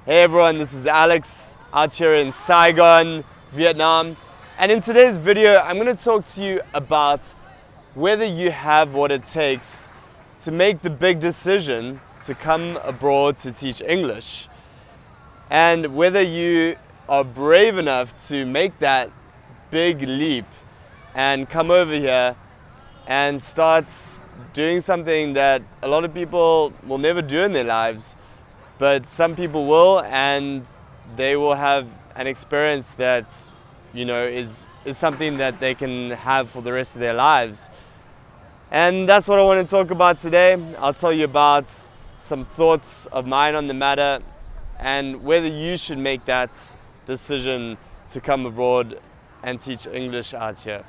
Hey everyone, this is Alex out here in Saigon, Vietnam. And in today's video, I'm going to talk to you about whether you have what it takes to make the big decision to come abroad to teach English. And whether you are brave enough to make that big leap and come over here and start doing something that a lot of people will never do in their lives, but some people will, and they will have an experience that, is something that they can have for the rest of their lives. And that's what I want to talk about today. I'll tell you about some thoughts of mine on the matter and whether you should make that decision to come abroad and teach English out here.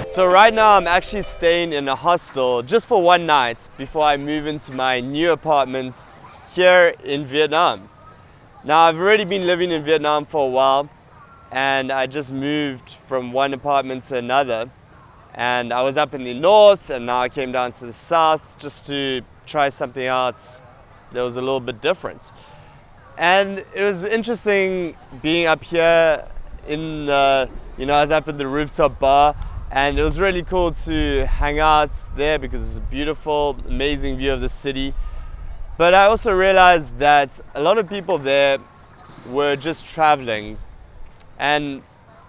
So right now I'm actually staying in a hostel just for one night before I move into my new apartment here in Vietnam. Now I've already been living in Vietnam for a while, and I just moved from one apartment to another, and I was up in the north and now I came down to the south just to try something out that was a little bit different. And it was interesting being up here in the, I was up at the rooftop bar. And it was really cool to hang out there because it's a beautiful, amazing view of the city. But I also realized that a lot of people there were just traveling. And,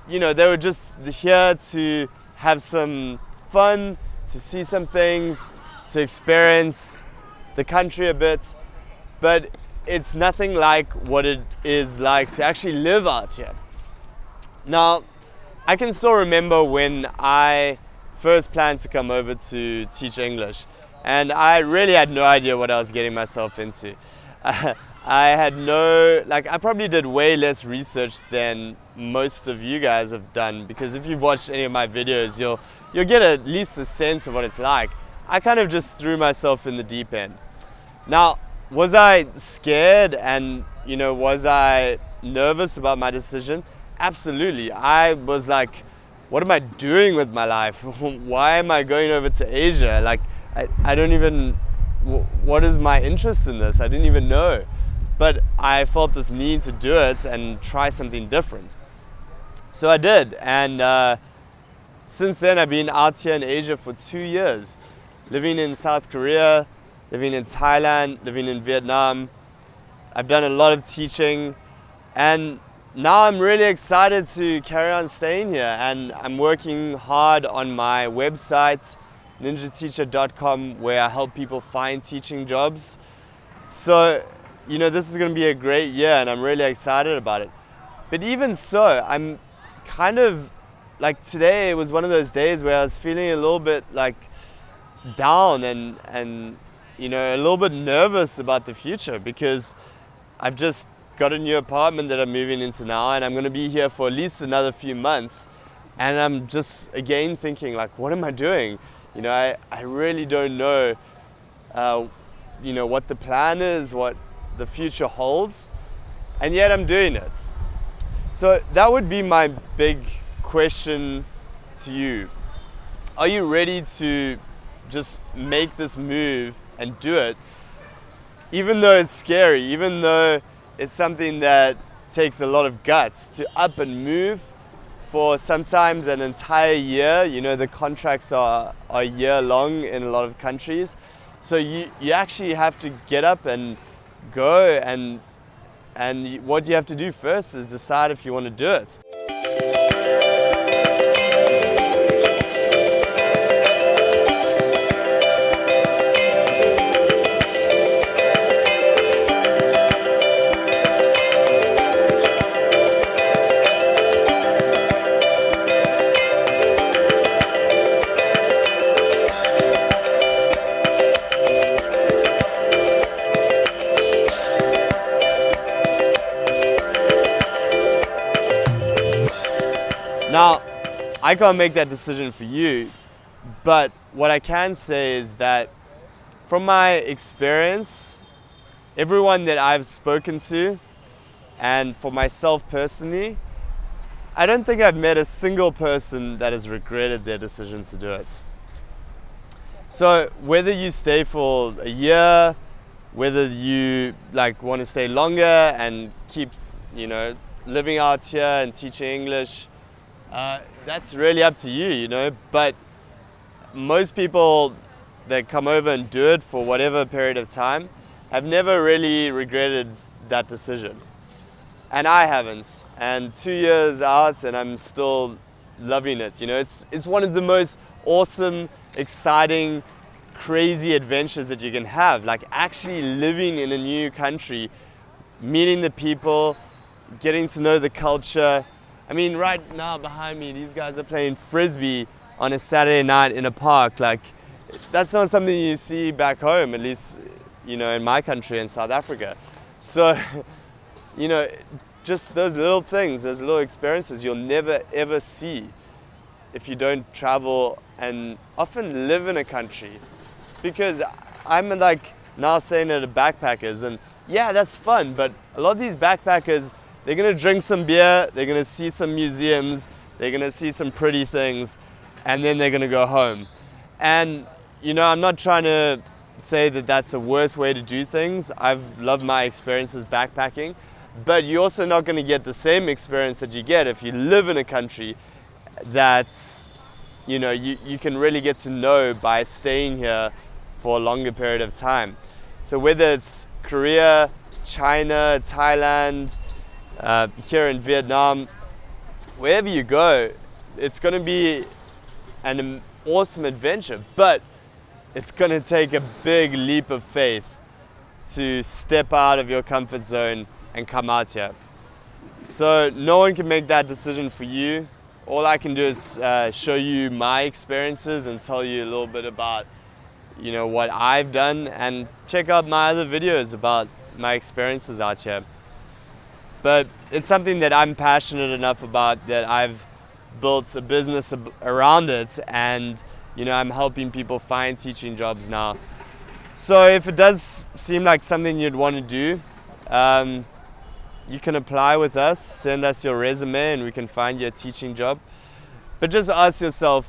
they were just here to have some fun, to see some things, to experience the country a bit. But it's nothing like what it is like to actually live out here. Now, I can still remember when I first planned to come over to teach English, and I really had no idea what I was getting myself into. I probably did way less research than most of you guys have done, because if you've watched any of my videos, you'll get at least a sense of what it's like. I kind of just threw myself in the deep end. Now, was I scared and, was I nervous about my decision? Absolutely. I was like, what am I doing with my life? Why am I going over to Asia? I don't even, what is my interest in this? I didn't even know. But I felt this need to do it and try something different. So I did. And since then, I've been out here in Asia for 2 years, living in South Korea, living in Thailand, living in Vietnam. I've done a lot of teaching, and now I'm really excited to carry on staying here, and I'm working hard on my website, ninjateacher.com, where I help people find teaching jobs. So, this is going to be a great year, and I'm really excited about it. But even so, I'm kind of, today was one of those days where I was feeling a little bit down and a little bit nervous about the future, because I've just got a new apartment that I'm moving into now, and I'm going to be here for at least another few months, and I'm just again thinking, what am I doing? I really don't know what the plan is, what the future holds, and yet I'm doing it. So that would be my big question to you. Are you ready to just make this move and do it, even though it's scary, even though it's something that takes a lot of guts to up and move for sometimes an entire year? The contracts are a year long in a lot of countries. So you actually have to get up and go, and what you have to do first is decide if you want to do it. I can't make that decision for you, but what I can say is that from my experience, everyone that I've spoken to, and for myself personally, I don't think I've met a single person that has regretted their decision to do it. So whether you stay for a year, whether you want to stay longer and keep, living out here and teaching English, that's really up to you, But most people that come over and do it for whatever period of time have never really regretted that decision. And I haven't. And 2 years out and I'm still loving it. It's one of the most awesome, exciting, crazy adventures that you can have. Like actually living in a new country, meeting the people, getting to know the culture. I mean, right now behind me, these guys are playing frisbee on a Saturday night in a park. Like, that's not something you see back home, at least, in my country, in South Africa. So, just those little things, those little experiences you'll never ever see if you don't travel and often live in a country. It's because I'm now staying at a backpackers, and yeah, that's fun, but a lot of these backpackers, they're gonna drink some beer, they're gonna see some museums, they're gonna see some pretty things, and then they're gonna go home. And I'm not trying to say that that's a worse way to do things. I've loved my experiences backpacking, but you're also not going to get the same experience that you get if you live in a country that's, you can really get to know by staying here for a longer period of time. So whether it's Korea, China, Thailand, here in Vietnam, wherever you go, it's going to be an awesome adventure, but it's going to take a big leap of faith to step out of your comfort zone and come out here. So no one can make that decision for you. All I can do is show you my experiences and tell you a little bit about what I've done, and check out my other videos about my experiences out here. But it's something that I'm passionate enough about that I've built a business around it, and I'm helping people find teaching jobs now. So if it does seem like something you'd want to do, you can apply with us, send us your resume, and we can find you a teaching job. But just ask yourself,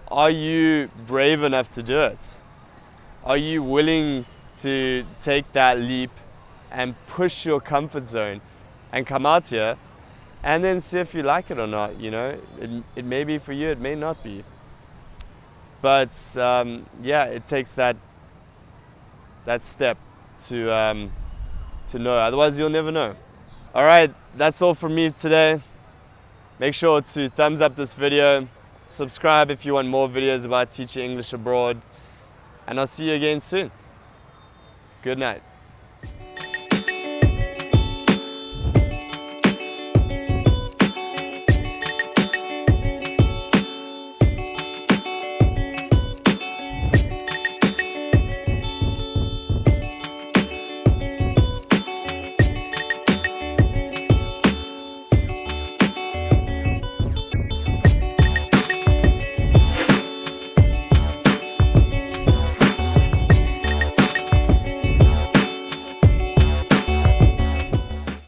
are you brave enough to do it? Are you willing to take that leap and push your comfort zone and come out here and then see if you like it or not? It may be for you, it may not be. But yeah, it takes that step to know. Otherwise, you'll never know. All right, that's all from me today. Make sure to thumbs up this video, subscribe if you want more videos about teaching English abroad, and I'll see you again soon. Good night.